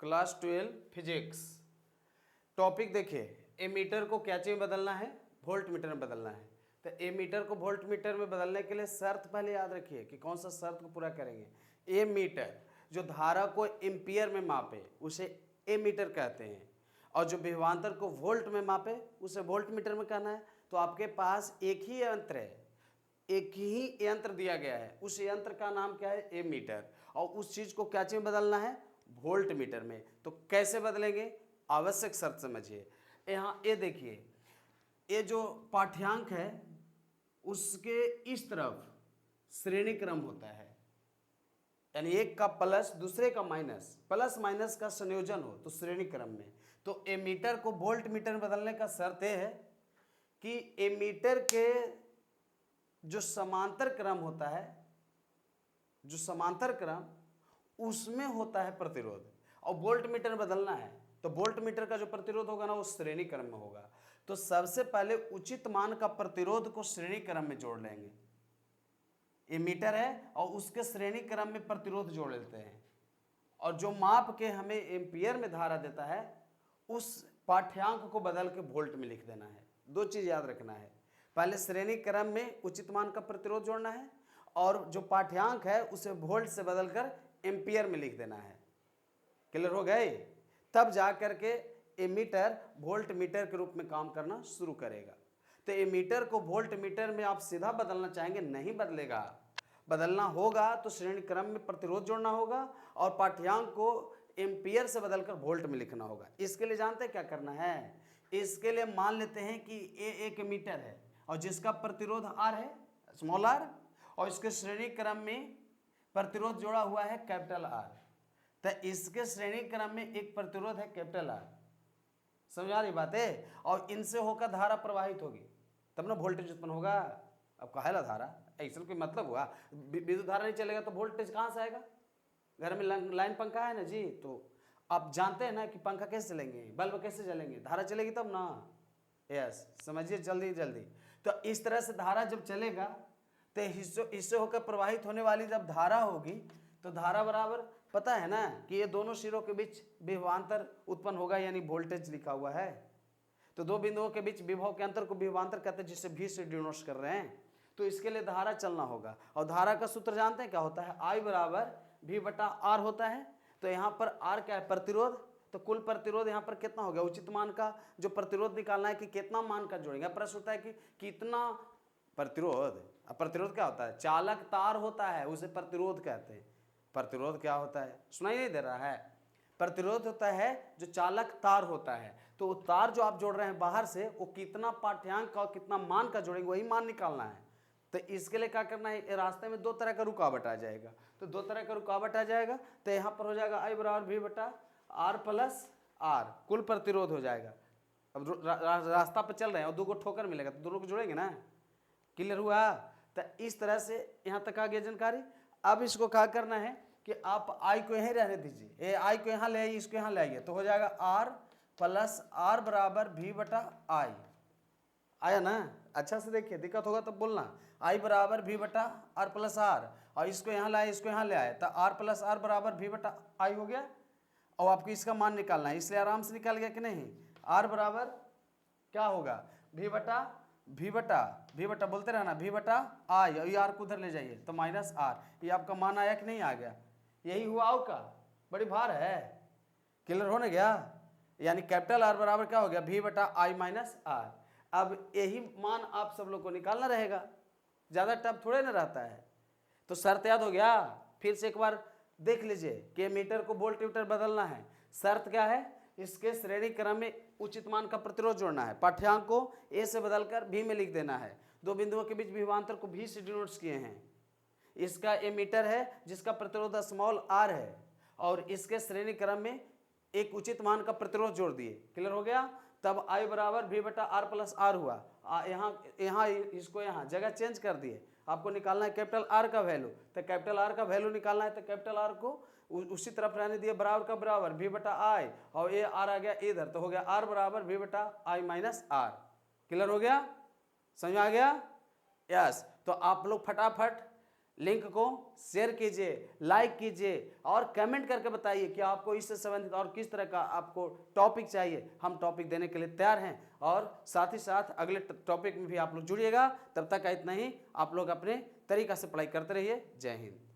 Class 12 physics. Topic देखिए, ammeter को क्या में बदलना है, वोल्ट मीटर में बदलना है। तो एमीटर को वोल्ट मीटर में बदलने के लिए शर्त पहले याद रखिए कि कौन सा शर्त को पूरा करेंगे। एमीटर जो धारा को एम्पियर में मापे उसे एमीटर कहते हैं, और जो विभवांतर को वोल्ट में मापे उसे वोल्ट मीटर में कहना है। तो आपके पास एक ही यंत्र है, एक ही यंत्र दिया गया है, उस यंत्र का नाम क्या है, एमीटर, और उस चीज को क्या में बदलना है, वोल्ट मीटर में। तो कैसे बदलेंगे, आवश्यक शर्त समझिए। यहाँ ये देखिए, ये जो पाठ्यांक है उसके इस तरफ श्रेणी क्रम होता है, यानी एक का प्लस दूसरे का माइनस, प्लस माइनस का संयोजन हो तो श्रेणी क्रम में। तो एमीटर को वोल्ट मीटर में बदलने का शर्त यह है कि एमीटर के जो समांतर क्रम होता है, जो समांतर क्रम उसमें होता है प्रतिरोध, और वोल्ट मीटर में बदलना है तो वोल्ट मीटर का जो प्रतिरोध होगा ना वो श्रेणी क्रम में होगा। तो सबसे पहले उचित मान का प्रतिरोध को श्रेणी क्रम में जोड़ लेंगे। एमीटर है और उसके श्रेणी क्रम में प्रतिरोध जोड़ लेते हैं, और जो माप के हमें एम्पियर में धारा देता है उस पाठ्यांक को बदल के वोल्ट में लिख देना है। दो चीज याद रखना है, पहले श्रेणी क्रम में उचित मान का प्रतिरोध जोड़ना है, और जो पाठ्यांक है उसे वोल्ट से बदलकर एम्पियर में लिख देना है। क्लियर हो गए? तब जा करके एमीटर वोल्ट मीटर के रूप में काम करना शुरू करेगा। तो एमीटर को वोल्ट मीटर में आप सीधा बदलना चाहेंगे, नहीं बदलेगा। बदलना होगा तो श्रेणी क्रम में प्रतिरोध जोड़ना होगा और पाठ्यांक को एम्पियर से बदलकर वोल्ट में लिखना होगा। इसके लिए जानते हैं क्या करना है, इसके लिए मान लेते हैं कि ए एक मीटर है और जिसका प्रतिरोध आर है, स्मॉल आर, और इसके श्रेणी क्रम में प्रतिरोध जोड़ा हुआ है कैपिटल आर। तो इसके श्रेणी क्रम में एक प्रतिरोध है कैपिटल आर। समझ आ रही बात है? और इनसे होकर धारा प्रवाहित होगी तब ना वोल्टेज उत्पन्न होगा। अब काहे ला धारा, ऐसा कोई मतलब हुआ? विद्युत धारा नहीं चलेगा तो वोल्टेज कहाँ से आएगा? घर में लाइन पंखा है ना जी, तो आप जानते हैं ना कि पंखा कैसे चलेंगे, बल्ब कैसे जलेंगे, धारा चलेगी तब ना। यस, समझिए जल्दी जल्दी। तो इस तरह से धारा जब चलेगा तो इससे होकर प्रवाहित होने वाली जब धारा होगी तो धारा बराबर, पता है ना कि ये दोनों सिरों के बीच विभवांतर उत्पन्न होगा, यानी वोल्टेज लिखा हुआ है। तो दो बिंदुओं के बीच विभव के अंतर को विभवांतर कहते हैं, जिसे भी से डिनोट कर रहे हैं। तो इसके लिए धारा चलना होगा, और धारा का सूत्र जानते हैं क्या होता है, I बराबर V बटा R होता है। तो यहाँ पर R क्या है, प्रतिरोध। तो कुल प्रतिरोध यहाँ पर कितना हो गया, उचित मान का जो प्रतिरोध निकालना है कि कितना मान का जोड़ेंगे। प्रश्न होता है कि कितना प्रतिरोध। अब प्रतिरोध क्या होता है, चालक तार होता है उसे प्रतिरोध कहते हैं। प्रतिरोध क्या होता है, सुनाई नहीं दे रहा है? प्रतिरोध होता है जो चालक तार होता है। तो तार जो आप जोड़ रहे हैं बाहर से, वो कितना पाठ्यांक का और कितना मान का जोड़ेंगे, वही मान निकालना है। तो इसके लिए क्या करना है, रास्ते में दो तरह का रुकावट आ जाएगा। तो दो तरह का रुकावट आ जाएगा तो यहाँ पर हो जाएगा I बराबर V बटा R प्लस R, कुल प्रतिरोध हो जाएगा। अब रास्ता पर चल रहे हैं और दो को ठोकर मिलेगा तो दोनों को जोड़ेंगे ना। क्लियर हुआ? तो इस तरह से यहाँ तक आ गया जानकारी। अब इसको क्या करना है कि आप I को यहीं रहने दीजिए, ये I को यहाँ ले आइए, इसको यहाँ ले आइए, तो हो जाएगा R प्लस R बराबर V बटा I। आया ना? अच्छा से देखिए, दिक्कत होगा तब बोलना। I बराबर V बटा R प्लस R, और इसको यहाँ लाए, इसको यहाँ ले आए, तो R प्लस R बराबर V बटा I हो गया। और आपको इसका मान निकालना है, इसलिए आराम से निकाल गया कि नहीं। R बराबर क्या होगा, V बटा बोलते रहना, V बटा I, और ये R को उधर ले जाइए तो माइनस R। ये आपका मान आया कि नहीं आ गया? यही हुआ आपका, बड़ी भार है। क्लियर होने गया? यानी कैपिटल R बराबर क्या हो गया, V बटा I माइनस R। अब यही मान आप सब लोग को निकालना रहेगा, ज़्यादा टफ थोड़े ना रहता है। तो शर्त याद हो गया? फिर से एक बार देख लीजिए कि मीटर को वोल्ट मीटर बदलना है। शर्त क्या है, इसके श्रेणी क्रम में उचित मान का प्रतिरोध जोड़ना है, पाठ्यांक को A से बदलकर V में लिख देना है, दो बिंदुओं के बीच विभवांतर को V से डिनोट किए हैं। इसका एमीटर है जिसका प्रतिरोध स्मॉल r है, और इसके श्रेणी क्रम में एक उचित मान का प्रतिरोध जोड़ दिए। क्लियर हो गया? तब I बराबर V बटा R प्लस R हुआ। यहाँ इसको यहाँ जगह चेंज कर दिए, आपको निकालना है कैपिटल R का वैल्यू। तो कैपिटल R का वैल्यू निकालना है तो कैपिटल R को उसी तरफ रहने दिए, बराबर का बराबर V बटा I, और ये R आ गया इधर, तो हो गया R बराबर V बटा I माइनस R। क्लियर हो गया? समझ आ गया? यस। तो आप लोग फटाफट लिंक को शेयर कीजिए, लाइक कीजिए और कमेंट करके बताइए कि आपको इससे संबंधित और किस तरह का आपको टॉपिक चाहिए। हम टॉपिक देने के लिए तैयार हैं और साथ ही साथ अगले टॉपिक में भी आप लोग जुड़िएगा। तब तक का इतना ही, आप लोग अपने तरीका से पढ़ाई करते रहिए। जय हिंद।